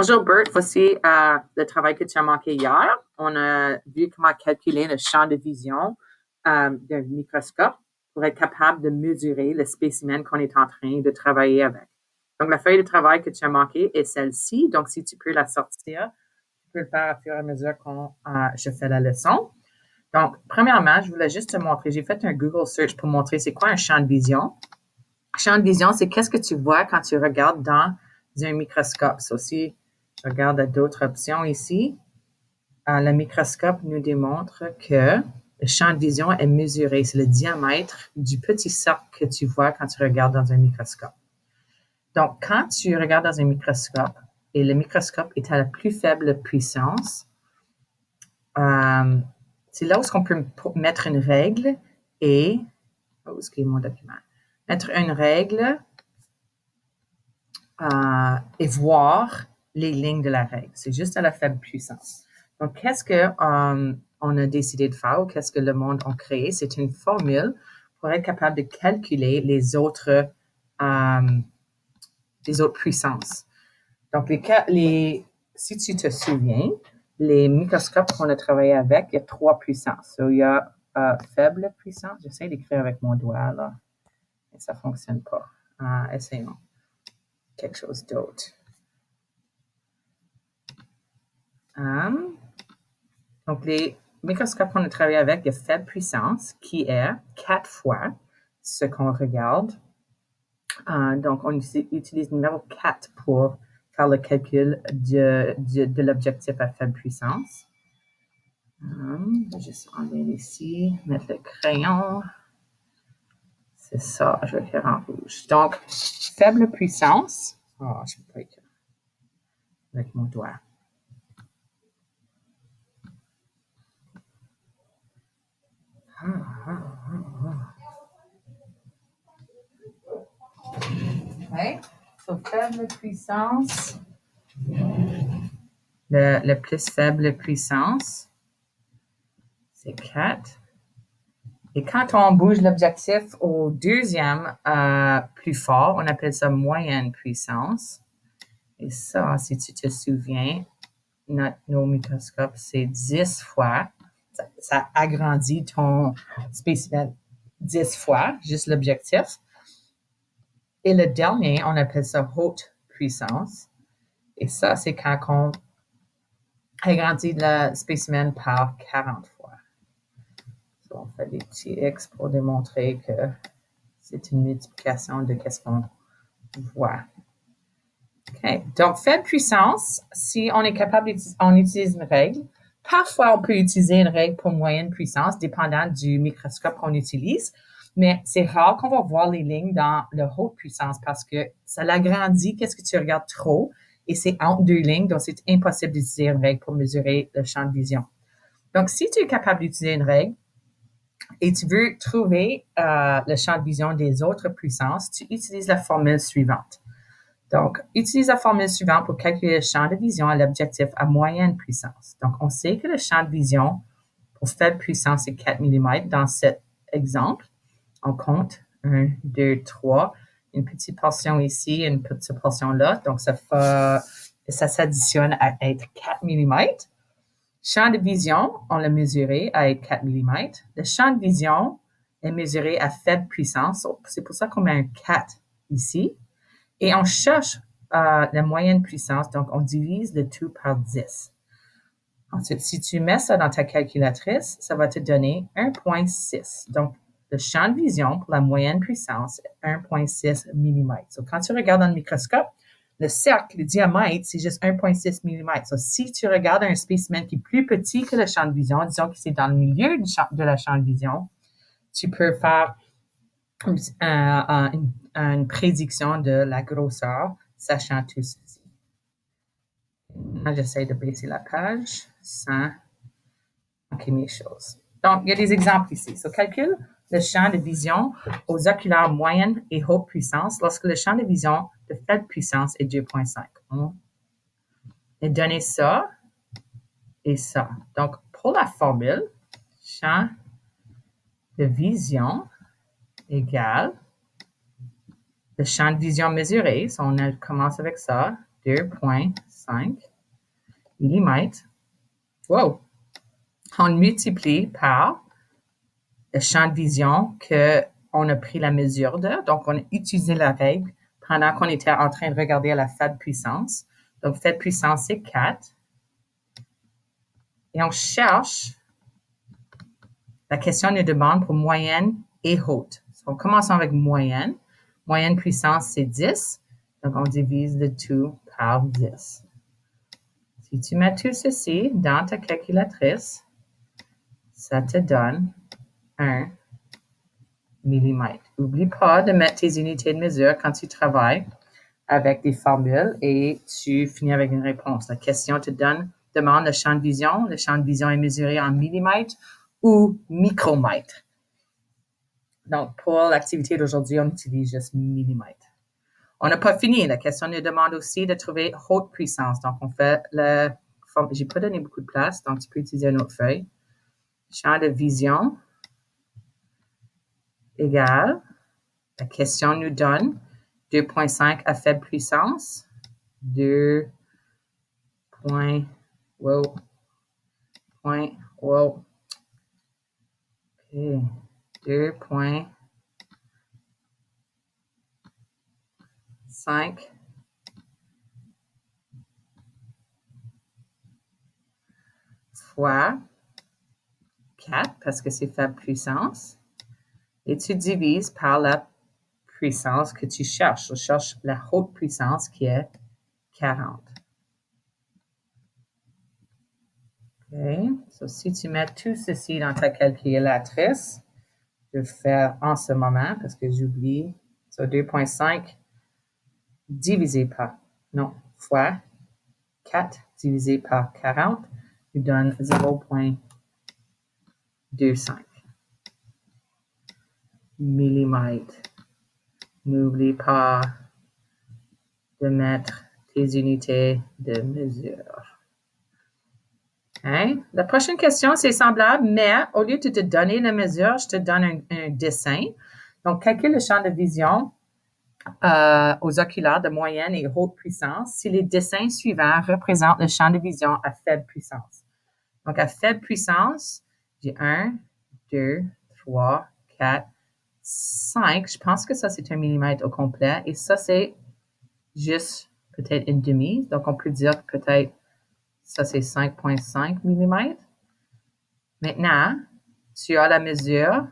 Bonjour Bert, voici le travail que tu as manqué hier. On a vu comment calculer le champ de vision d'un microscope pour être capable de mesurer le spécimen qu'on est en train de travailler avec. Donc, la feuille de travail que tu as manquée est celle-ci. Donc, si tu peux la sortir, tu peux le faire au fur et à mesure que je fais la leçon. Donc, premièrement, je voulais juste te montrer, j'ai fait un Google search pour montrer c'est quoi un champ de vision. Champ de vision, c'est qu'est-ce que tu vois quand tu regardes dans un microscope. So, si je regarde d'autres options ici, le microscope nous démontre que le champ de vision est mesuré. C'est le diamètre du petit cercle que tu vois quand tu regardes dans un microscope. Donc, quand tu regardes dans un microscope et le microscope est à la plus faible puissance, c'est là où on peut mettre une règle et... Où est mon document? Mettre une règle et voir les lignes de la règle. C'est juste à la faible puissance. Donc, qu'est-ce que on a décidé de faire ou qu'est-ce que le monde a créé? C'est une formule pour être capable de calculer les autres puissances. Donc, si tu te souviens, les microscopes qu'on a travaillé avec, il y a 3 puissances. So, il y a faible puissance. J'essaie d'écrire avec mon doigt, là. Et ça ne fonctionne pas. Essayons quelque chose d'autre. Donc, les microscopes qu'on a travaillé avec, il y a faible puissance, qui est 4 fois ce qu'on regarde. Donc, on utilise le numéro 4 pour faire le calcul de l'objectif à faible puissance. Je vais juste enlever ici, mettre le crayon. C'est ça, je vais faire en rouge. Donc, faible puissance. Je ne peux pas écrire avec mon doigt. Okay. So, faible puissance. Le plus faible puissance, c'est 4. Et quand on bouge l'objectif au deuxième plus fort, on appelle ça moyenne puissance. Et ça, si tu te souviens, nos microscopes, c'est 10 fois. Ça agrandit ton spécimen 10 fois, juste l'objectif. Et le dernier, on appelle ça haute puissance. Et ça, c'est quand on agrandit le spécimen par 40 fois. So, on fait des petits X pour démontrer que c'est une multiplication de ce qu'on voit. OK. Donc, faible puissance, si on est capable on utilise une règle. Parfois, on peut utiliser une règle pour moyenne puissance, dépendant du microscope qu'on utilise. Mais c'est rare qu'on va voir les lignes dans la haute puissance parce que ça l'agrandit. Qu'est-ce que tu regardes trop? Et c'est entre 2 lignes, donc c'est impossible d'utiliser une règle pour mesurer le champ de vision. Donc, si tu es capable d'utiliser une règle et tu veux trouver le champ de vision des autres puissances, tu utilises la formule suivante. Donc, utilise la formule suivante pour calculer le champ de vision à l'objectif à moyenne puissance. Donc, on sait que le champ de vision pour faible puissance est 4 mm dans cet exemple. On compte 1, 2, 3, une petite portion ici, une petite portion là. Donc, ça s'additionne à être 4 mm. Champ de vision, on l'a mesuré à être 4 mm. Le champ de vision est mesuré à faible puissance. C'est pour ça qu'on met un 4 ici. Et on cherche la moyenne puissance. Donc, on divise le tout par 10. Ensuite, si tu mets ça dans ta calculatrice, ça va te donner 1,6. Donc, le champ de vision pour la moyenne puissance est 1,6 mm. So, quand tu regardes dans le microscope, le cercle, le diamètre, c'est juste 1,6 mm. So, si tu regardes un spécimen qui est plus petit que le champ de vision, disons que c'est dans le milieu de la champ de vision, tu peux faire une prédiction de la grosseur, sachant tout ceci. J'essaie de baisser la page sans manquer mes choses. Donc, il y a des exemples ici. So, calcule le champ de vision aux oculaires moyenne et haute puissance lorsque le champ de vision de faible puissance est 2,5. On a donné ça et ça. Donc, pour la formule, champ de vision égale le champ de vision mesuré. So, on commence avec ça. 2,5 mm. Wow! On multiplie par le champ de vision qu'on a pris la mesure de. Donc, on a utilisé la règle pendant qu'on était en train de regarder à la faible puissance. Donc, faible puissance, c'est 4. Et on cherche, la question nous demande pour moyenne et haute. On commence avec moyenne. Moyenne puissance, c'est 10. Donc, on divise le tout par 10. Si tu mets tout ceci dans ta calculatrice, ça te donne 1 millimètre. N'oublie pas de mettre tes unités de mesure quand tu travailles avec des formules et tu finis avec une réponse. La question te demande le champ de vision. Le champ de vision est mesuré en millimètres ou micromètres. Donc, pour l'activité d'aujourd'hui, on utilise juste millimètres. On n'a pas fini. La question nous demande aussi de trouver haute puissance. Donc, on fait le... J'ai pas donné beaucoup de place, donc tu peux utiliser une autre feuille. Champ de vision égale, la question nous donne 2,5 à faible puissance, 2 point, wow, point, wow, okay, 2,5 fois 4, parce que c'est faible puissance, et tu divises par la puissance que tu cherches. Je cherche la haute puissance qui est 40. OK. So, si tu mets tout ceci dans ta calculatrice, je vais faire en ce moment parce que j'oublie. So, 2,5 divisé par, non, fois 4 divisé par 40 nous donne 0,25 millimètres. N'oublie pas de mettre tes unités de mesure. Okay. La prochaine question, c'est semblable, mais au lieu de te donner la mesure, je te donne un dessin. Donc, calcule le champ de vision aux oculaires de moyenne et haute puissance si les dessins suivants représentent le champ de vision à faible puissance. Donc, à faible puissance, j'ai 1, 2, 3, 4, 5. Je pense que ça, c'est un millimètre au complet. Et ça, c'est juste peut-être une demi. Donc, on peut dire que peut-être ça, c'est 5,5 mm. Maintenant, tu as la mesure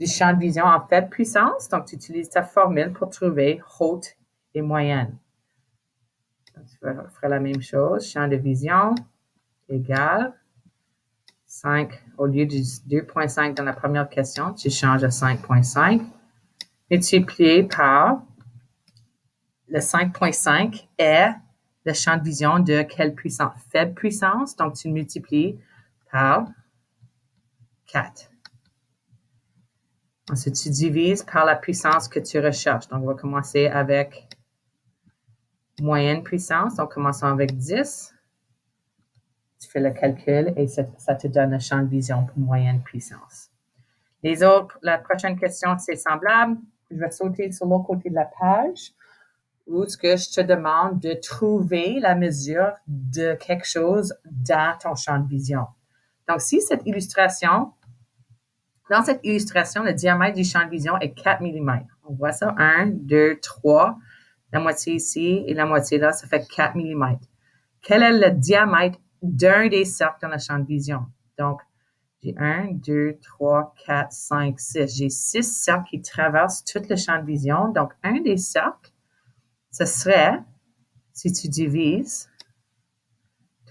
du champ de vision en faible puissance. Donc, tu utilises ta formule pour trouver haute et moyenne. Donc, tu feras la même chose. Champ de vision égale 5. Au lieu du 2,5 dans la première question, tu changes à 5,5. Multiplié par le 5,5 est le champ de vision de quelle puissance? Faible puissance. Donc, tu multiplies par 4. Ensuite, tu divises par la puissance que tu recherches. Donc, on va commencer avec moyenne puissance. Donc, commençons avec 10. Tu fais le calcul et ça te donne le champ de vision pour moyenne puissance. Les autres, la prochaine question, c'est semblable. Je vais sauter sur l'autre côté de la page où ce que je te demande de trouver la mesure de quelque chose dans ton champ de vision. Donc, si cette illustration, dans cette illustration, le diamètre du champ de vision est 4 mm. On voit ça, 1, 2, 3, la moitié ici et la moitié là, ça fait 4 mm. Quel est le diamètre d'un des cercles dans le champ de vision? Donc, j'ai 1, 2, 3, 4, 5, 6. J'ai 6 cercles qui traversent tout le champ de vision. Donc, un des cercles, ce serait, si tu divises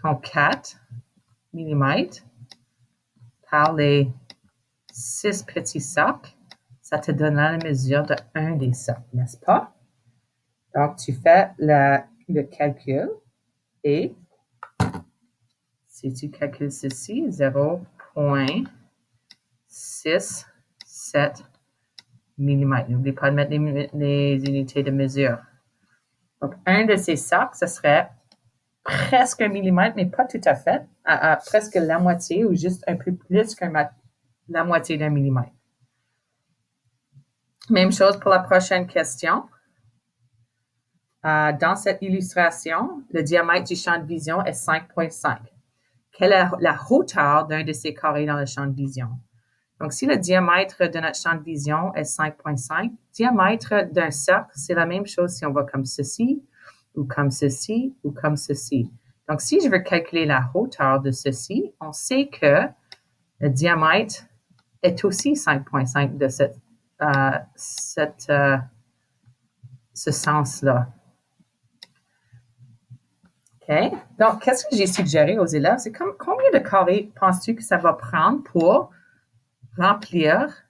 ton 4 mm par les 6 petits cercles, ça te donnera la mesure de un des cercles, n'est-ce pas? Donc, tu fais le calcul et si tu calcules ceci, 0,67 mm. N'oublie pas de mettre les unités de mesure. Donc, un de ces cercles, ce serait presque 1 millimètre, mais pas tout à fait, à presque la moitié ou juste un peu plus que la moitié d'un millimètre. Même chose pour la prochaine question. Dans cette illustration, le diamètre du champ de vision est 5,5. Quelle est la hauteur d'un de ces carrés dans le champ de vision? Donc, si le diamètre de notre champ de vision est 5,5, diamètre d'un cercle, c'est la même chose si on va comme ceci, ou comme ceci, ou comme ceci. Donc, si je veux calculer la hauteur de ceci, on sait que le diamètre est aussi 5,5 de ce sens-là. OK? Donc, qu'est-ce que j'ai suggéré aux élèves? C'est combien de carrés penses-tu que ça va prendre pour remplir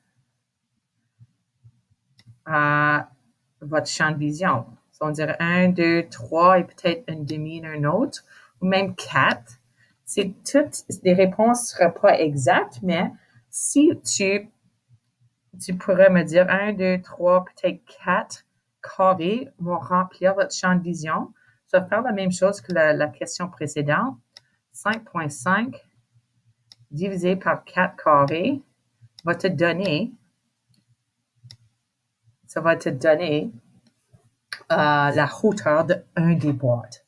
votre champ de vision? So, on dirait 1, 2, 3 et peut-être une demi d'un autre, ou même 4. C'est toutes les réponses ne seront pas exactes, mais si tu pourrais me dire 1, 2, 3, peut-être 4 carrés vont remplir votre champ de vision, ça va faire la même chose que la question précédente. 5,5 divisé par 4 carrés va te donner, la hauteur de un des boîtes.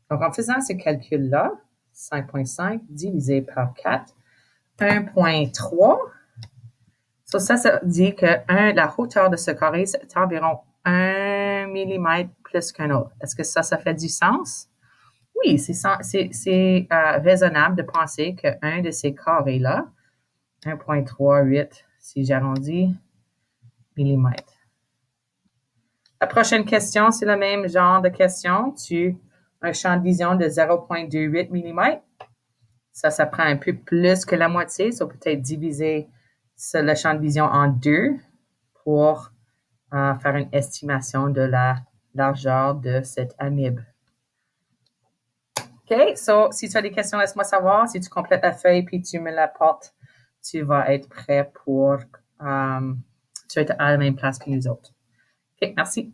Donc, en faisant ce calcul-là, 5,5 divisé par 4, 1,3. So, ça dit que la hauteur de ce carré, c'est environ 1 mm plus qu'un autre. Est-ce que ça fait du sens? Oui, c'est raisonnable de penser qu'un de ces carrés-là, 1,38, si j'arrondis, millimètres. La prochaine question, c'est le même genre de question. Tu as un champ de vision de 0,28 mm. Ça prend un peu plus que la moitié, ça peut être diviser le champ de vision en deux pour faire une estimation de la largeur de cette amibe. OK, so si tu as des questions, laisse-moi savoir. Si tu complètes la feuille puis tu me l'apportes, tu vas être prêt pour tu vas être à la même place que nous autres. OK, merci.